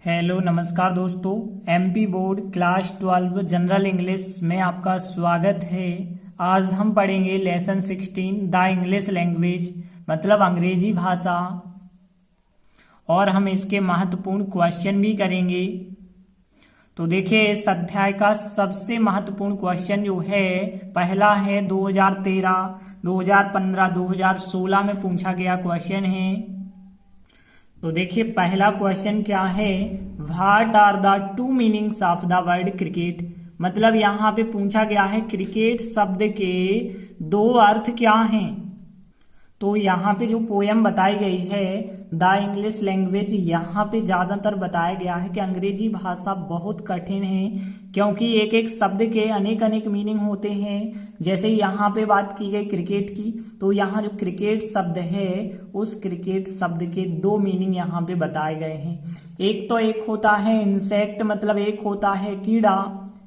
Hello नमस्कार दोस्तों, MP board class 12 general English में आपका स्वागत है। आज हम पढ़ेंगे लेसन 16 द इंग्लिश लैंग्वेज मतलब अंग्रेजी भाषा, और हम इसके महत्वपूर्ण क्वेश्चन भी करेंगे। तो देखिए, इस अध्याय का सबसे महत्वपूर्ण क्वेश्चन जो है पहला है 2013, 2015, 2016 में पूछा गया क्वेश्चन है। तो देखिए, पहला क्वेश्चन क्या है, what are the two meanings of the word cricket. मतलब यहाँ पे पूछा गया है क्रिकेट शब्द के दो अर्थ क्या हैं। तो यहाँ पे जो पोयम बताई गई है द इंग्लिश लैंग्वेज, यहाँ पे ज्यादातर बताया गया है कि अंग्रेजी भाषा बहुत कठिन है, क्योंकि एक एक शब्द के अनेक अनेक मीनिंग होते हैं। जैसे यहाँ पे बात की गई क्रिकेट की, तो यहाँ जो क्रिकेट शब्द है उस क्रिकेट शब्द के दो मीनिंग यहाँ पे बताए गए हैं। एक होता है इंसेक्ट, मतलब एक होता है कीड़ा,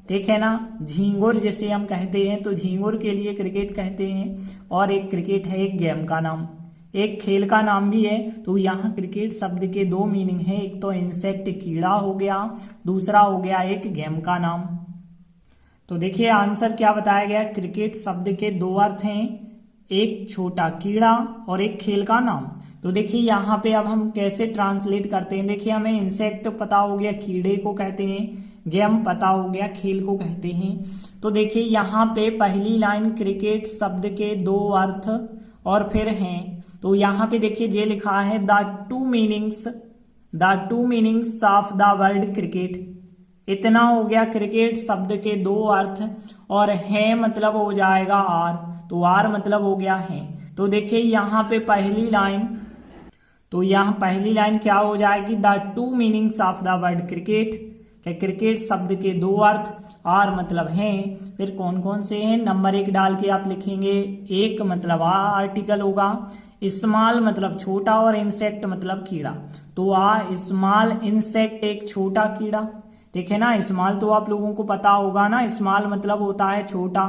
ठीक है ना, झींगुर जिसे हम कहते हैं, तो झींगुर के लिए क्रिकेट कहते हैं। और एक क्रिकेट है एक गेम का नाम, एक खेल का नाम भी है। तो यहाँ क्रिकेट शब्द के दो मीनिंग है, एक तो इंसेक्ट कीड़ा हो गया, दूसरा हो गया एक गेम का नाम। तो देखिए आंसर क्या बताया गया, क्रिकेट शब्द के दो अर्थ हैं, एक छोटा कीड़ा और एक खेल का नाम। तो देखिए यहाँ पे अब हम कैसे ट्रांसलेट करते हैं। देखिए, हमें इंसेक्ट पता हो गया, कीड़े को कहते हैं, गेम पता हो गया, खेल को कहते हैं। तो देखिए यहाँ पे पहली लाइन क्रिकेट शब्द के दो अर्थ और फिर हैं। तो यहाँ पे देखिए ये लिखा है the two meanings of the word cricket. इतना हो गया क्रिकेट शब्द के दो अर्थ, और है मतलब हो जाएगा आर, तो आर मतलब हो गया है। तो देखिए यहाँ पे पहली लाइन, तो यहाँ पहली लाइन क्या हो जाएगी, the two meanings of the word cricket, cricket शब्द के दो अर्थ, आर मतलब हैं। फिर कौन कौन से हैं, नंबर 1 डाल के आप लिखेंगे। एक मतलब आर्टिकल होगा, स्मॉल मतलब छोटा, और इंसेक्ट मतलब कीड़ा। तो स्मॉल इंसेक्ट एक छोटा कीड़ा, ठीक है ना। स्मॉल तो आप लोगों को पता होगा ना, स्मॉल मतलब होता है छोटा।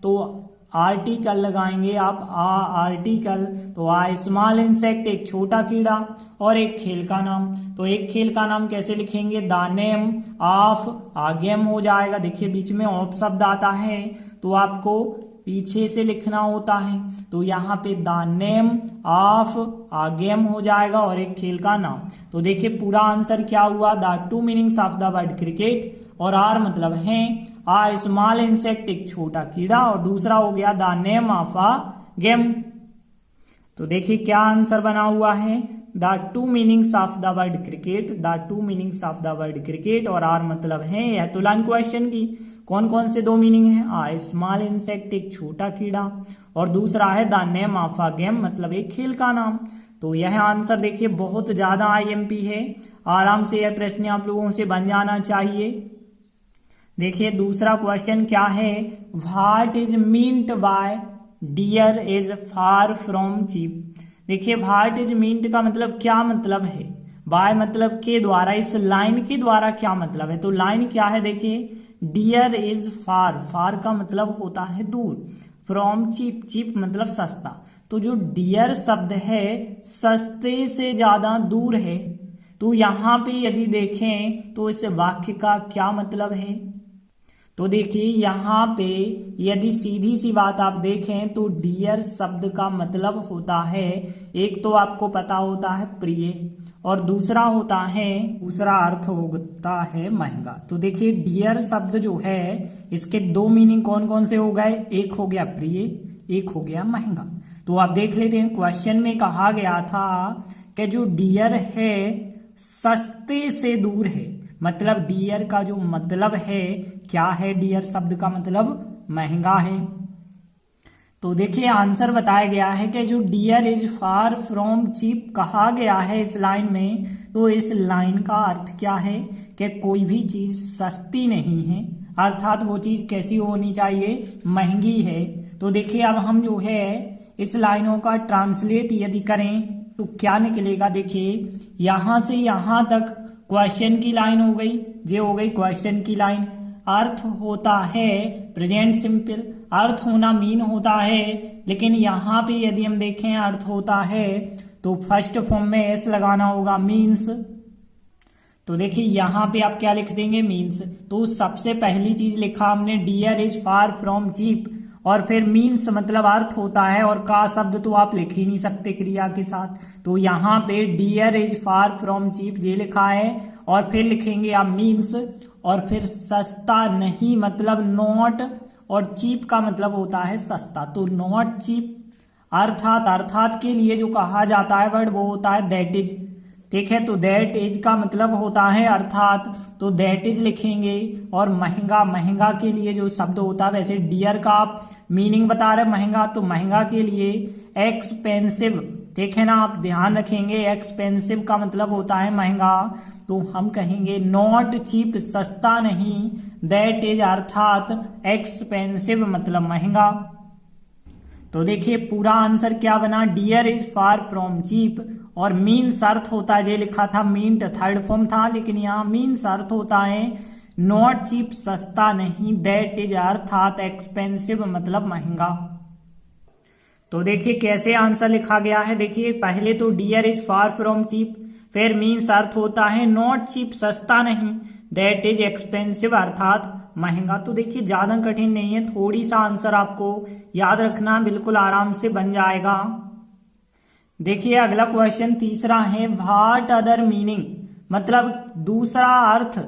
तो आर्टिकल लगाएंगे आप, आर्टिकल, तो स्मॉल इंसेक्ट एक छोटा कीड़ा, और एक खेल का नाम। तो एक खेल का नाम कैसे लिखेंगे, the name of a game हो जाएगा। देखिए बीच में ऑफ शब्द आता है, तो आपको पीछे से लिखना होता है। तो यहाँ पे the name of a game हो जाएगा और एक खेल का नाम। तो देखिए पूरा आंसर क्या हुआ, the two meanings of the word cricket, और आर मतलब है आ स्मॉल इंसेक्ट एक छोटा कीड़ा, और दूसरा हो गया the name of a game. तो देखिए क्या आंसर बना हुआ है, the two meanings of the word cricket, the two meanings of the word cricket, और आर मतलब है। यह तो लाइन क्वेश्चन की कौन कौन से दो मीनिंग है, आ स्मॉल इंसेक्ट एक छोटा कीड़ा, और दूसरा है the name of a game मतलब एक खेल का नाम। तो यह आंसर देखिए बहुत ज्यादा आईएमपी है, आराम से यह प्रश्न आप लोगों से बन जाना चाहिए। देखिए दूसरा क्वेश्चन क्या है, what is meant by dear is far from cheap. देखिए व्हाट इज मीन्ट का मतलब क्या मतलब है, बाय मतलब के द्वारा, इस लाइन के द्वारा क्या मतलब है। तो लाइन क्या है, देखिए डियर इज फार, फार का मतलब होता है दूर, फ्रॉम चीप, चीप मतलब सस्ता। तो जो डियर शब्द है सस्ते से ज्यादा दूर है। तो यहाँ पे यदि देखें तो इस वाक्य का क्या मतलब है। तो देखिए यहाँ पे यदि सीधी सी बात आप देखें तो डियर शब्द का मतलब होता है, एक तो आपको पता होता है प्रिय, और दूसरा अर्थ होता है महंगा। तो देखिए डियर शब्द जो है इसके दो मीनिंग कौन कौन से हो गए, एक हो गया प्रिय, एक हो गया महंगा। तो आप देख लेते हैं क्वेश्चन में कहा गया था कि जो डियर है सस्ते से दूर है, मतलब डियर का जो मतलब है क्या है, डियर शब्द का मतलब महंगा है। तो देखिए आंसर बताया गया है कि जो dear is far from cheap कहा गया है इस लाइन में, तो इस लाइन का अर्थ क्या है कि कोई भी चीज सस्ती नहीं है, अर्थात वो चीज कैसी होनी चाहिए, महंगी है। तो देखिए अब हम जो है इस लाइनों का ट्रांसलेट यदि करें तो क्या निकलेगा। देखिए यहां से यहां तक क्वेश्चन की लाइन हो गई, ये हो गई क्वेश्चन की लाइन। अर्थ होता है प्रेजेंट सिंपल, अर्थ होना मीन होता है, लेकिन यहाँ पे यदि हम देखें अर्थ होता है तो फर्स्ट फॉर्म में एस लगाना होगा, मीन्स। तो देखिए यहाँ पे आप क्या लिख देंगे, मीन्स। तो सबसे पहली चीज लिखा हमने dear is far from cheap, और फिर मीन्स मतलब अर्थ होता है, और का शब्द तो आप लिख ही नहीं सकते क्रिया के साथ। तो यहाँ पे dear is far from cheap ये लिखा है, और फिर लिखेंगे आप मीन्स, और फिर सस्ता नहीं मतलब नॉट, और चीप का मतलब होता है सस्ता। तो नॉट चीप अर्थात के लिए जो कहा जाता है वर्ड वो होता है दैट इज। ठीक है, तो दैट इज का मतलब होता है अर्थात, तो दैट इज लिखेंगे। और महंगा के लिए जो शब्द होता है, वैसे डियर का आप मीनिंग बता रहे महंगा, तो महंगा के लिए एक्सपेंसिव। ठीक है ना, आप ध्यान रखेंगे एक्सपेंसिव का मतलब होता है महंगा। तो हम कहेंगे नॉट चीप सस्ता नहीं, दैट इज अर्थात एक्सपेंसिव मतलब महंगा। तो देखिए पूरा आंसर क्या बना, dear is far from cheap, और मीन्स अर्थ होता है, ये लिखा था मीन्ट थर्ड फॉर्म था, लेकिन यहाँ मीन्स अर्थ होता है नॉट चीप सस्ता नहीं, दैट इज अर्थात एक्सपेंसिव मतलब महंगा। तो देखिए कैसे आंसर लिखा गया है, देखिए पहले तो dear is far from cheap, फिर मीन्स अर्थ होता है नॉट चीप सस्ता नहीं, दैट इज एक्सपेंसिव अर्थात महंगा। तो देखिए ज्यादा कठिन नहीं है, थोड़ी सा आंसर आपको याद रखना, बिल्कुल आराम से बन जाएगा। देखिए अगला क्वेश्चन तीसरा है, व्हाट अदर मीनिंग मतलब दूसरा अर्थ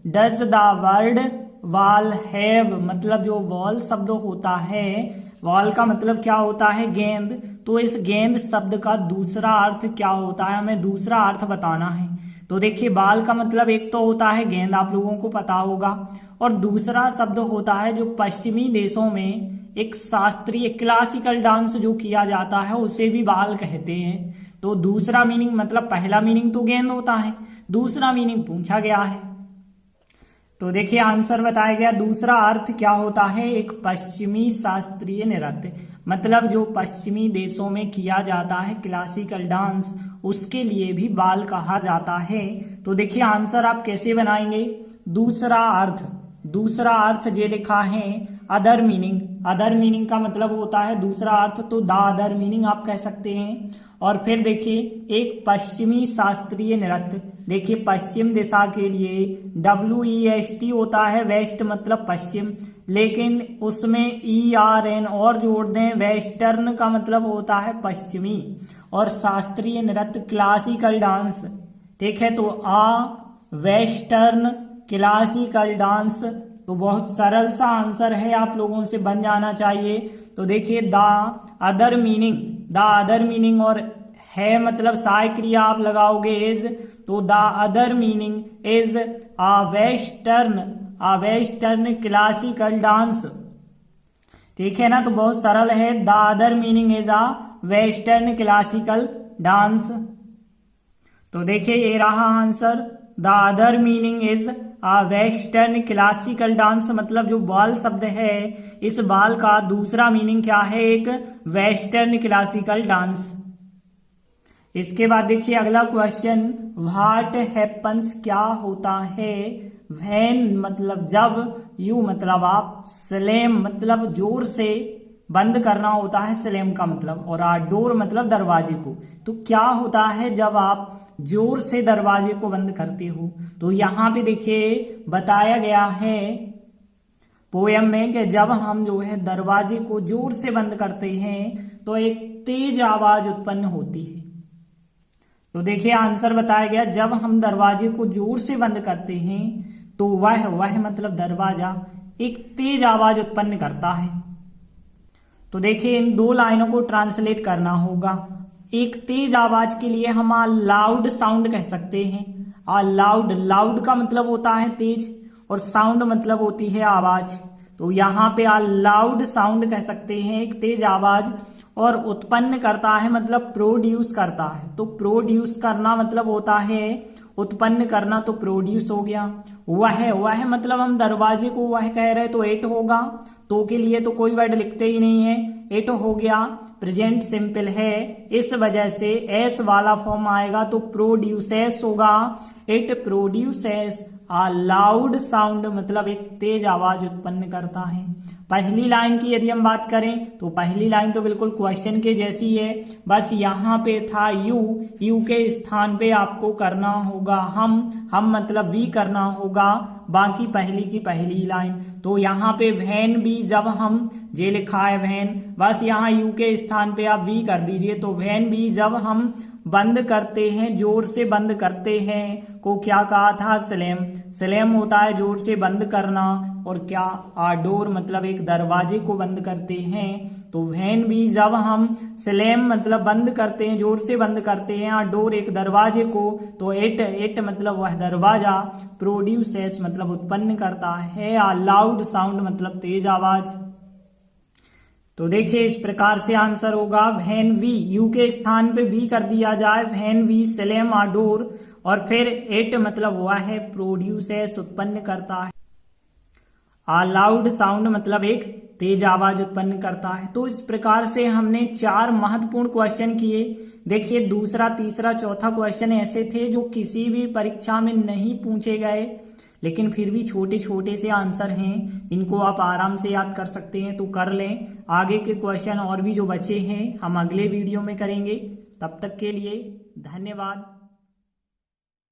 does the word wall have, मतलब जो वॉल शब्द होता है, वॉल का मतलब क्या होता है गेंद, तो इस गेंद शब्द का दूसरा अर्थ क्या होता है, हमें दूसरा अर्थ बताना है। तो देखिए बाल का मतलब एक तो होता है गेंद, आप लोगों को पता होगा, और दूसरा शब्द होता है जो पश्चिमी देशों में एक शास्त्रीय क्लासिकल डांस जो किया जाता है उसे भी बाल कहते हैं। तो दूसरा मीनिंग मतलब पहला मीनिंग तो गेंद होता है, दूसरा मीनिंग पूछा गया है। तो देखिए आंसर बताया गया, दूसरा अर्थ क्या होता है, एक पश्चिमी शास्त्रीय नृत्य, मतलब जो पश्चिमी देशों में किया जाता है क्लासिकल डांस, उसके लिए भी बाल कहा जाता है। तो देखिए आंसर आप कैसे बनाएंगे, दूसरा अर्थ ये लिखा है अदर मीनिंग का मतलब होता है दूसरा अर्थ, तो द अदर मीनिंग आप कह सकते हैं। और फिर देखिए एक पश्चिमी शास्त्रीय नृत्य, देखिए पश्चिम दिशा के लिए WEST होता है, वेस्ट मतलब पश्चिम, लेकिन उसमें ERN और जोड़ दें, वेस्टर्न का मतलब होता है पश्चिमी, और शास्त्रीय नृत्य क्लासिकल डांस। ठीक है, तो वेस्टर्न क्लासिकल डांस, तो बहुत सरल सा आंसर है, आप लोगों से बन जाना चाहिए। तो देखिए द अदर मीनिंग और है मतलब सहाय क्रिया आप लगाओगे इज, तो the other meaning is a western classical dance. ठीक है ना, तो बहुत सरल है, the other meaning is a western classical dance. तो देखिए ये रहा answer, the other meaning is a western classical dance, मतलब जो बाल शब्द है इस बाल का दूसरा मीनिंग क्या है, एक वेस्टर्न क्लासिकल डांस। इसके बाद देखिए अगला क्वेश्चन, व्हाट हैपन्स क्या होता है, व्हेन मतलब जब, यू मतलब आप, स्लैम मतलब जोर से बंद करना होता है, स्लैम का मतलब, और डोर मतलब दरवाजे को। तो क्या होता है जब आप जोर से दरवाजे को बंद करते हो, तो यहाँ पे देखिए बताया गया है पोयम में कि जब हम जो है दरवाजे को जोर से बंद करते हैं तो एक तेज आवाज उत्पन्न होती है। तो देखिए आंसर बताया गया, जब हम दरवाजे को जोर से बंद करते हैं तो वह मतलब दरवाजा एक तेज आवाज उत्पन्न करता है। तो देखिए इन दो लाइनों को ट्रांसलेट करना होगा। एक तेज आवाज के लिए हम लाउड साउंड कह सकते हैं, लाउड का मतलब होता है तेज, और साउंड मतलब होती है आवाज। तो यहाँ पे लाउड साउंड कह सकते हैं, एक तेज आवाज, और उत्पन्न करता है मतलब प्रोड्यूस करता है। तो प्रोड्यूस करना मतलब होता है उत्पन्न करना, तो प्रोड्यूस हो गया। वह मतलब हम दरवाजे को वह कह रहे तो एट होगा, तो के लिए तो कोई वर्ड लिखते ही नहीं है, एट हो गया, प्रेजेंट सिंपल है, इस वजह से एस वाला फॉर्म आएगा, तो प्रोड्यूसेस होगा, it produces a loud sound, मतलब एक तेज आवाज उत्पन्न करता है। पहली लाइन की यदि हम बात करें तो पहली लाइन तो बिल्कुल क्वेश्चन के जैसी है, बस यहाँ पे था यू के स्थान पे आपको करना होगा हम मतलब वी करना होगा बाकी पहली की पहली लाइन। तो यहाँ पे वैन भी जब हम जे लिखा है वैन, बस यहाँ यू के स्थान पे आप वी कर दीजिए। तो वैन भी जब हम बंद करते हैं, जोर से बंद करते हैं को क्या कहा था, स्लैम होता है जोर से बंद करना। और क्या, डोर मतलब एक दरवाजे को बंद करते हैं। तो वैन भी जब हम स्लैम मतलब बंद करते हैं, जोर से बंद करते हैं, डोर एक दरवाजे को, तो इट मतलब वह दरवाजा, प्रोड्यूसेस मतलब उत्पन्न करता है, लाउड साउंड मतलब तेज आवाज। तो देखिए इस प्रकार से आंसर होगा वैन वी, यू के स्थान पे भी कर दिया जाए, when we slam a door, और फिर इट मतलब वह है, प्रोड्यूसेस उत्पन्न करता है, लाउड साउंड मतलब एक तेज आवाज उत्पन्न करता है। तो इस प्रकार से हमने 4 महत्वपूर्ण क्वेश्चन किए। देखिए दूसरा, तीसरा, चौथा क्वेश्चन ऐसे थे जो किसी भी परीक्षा में नहीं पूछे गए, लेकिन फिर भी छोटे छोटे से आंसर हैं, इनको आप आराम से याद कर सकते हैं, तो कर लें। आगे के क्वेश्चन और भी जो बचे हैं हम अगले वीडियो में करेंगे। तब तक के लिए धन्यवाद।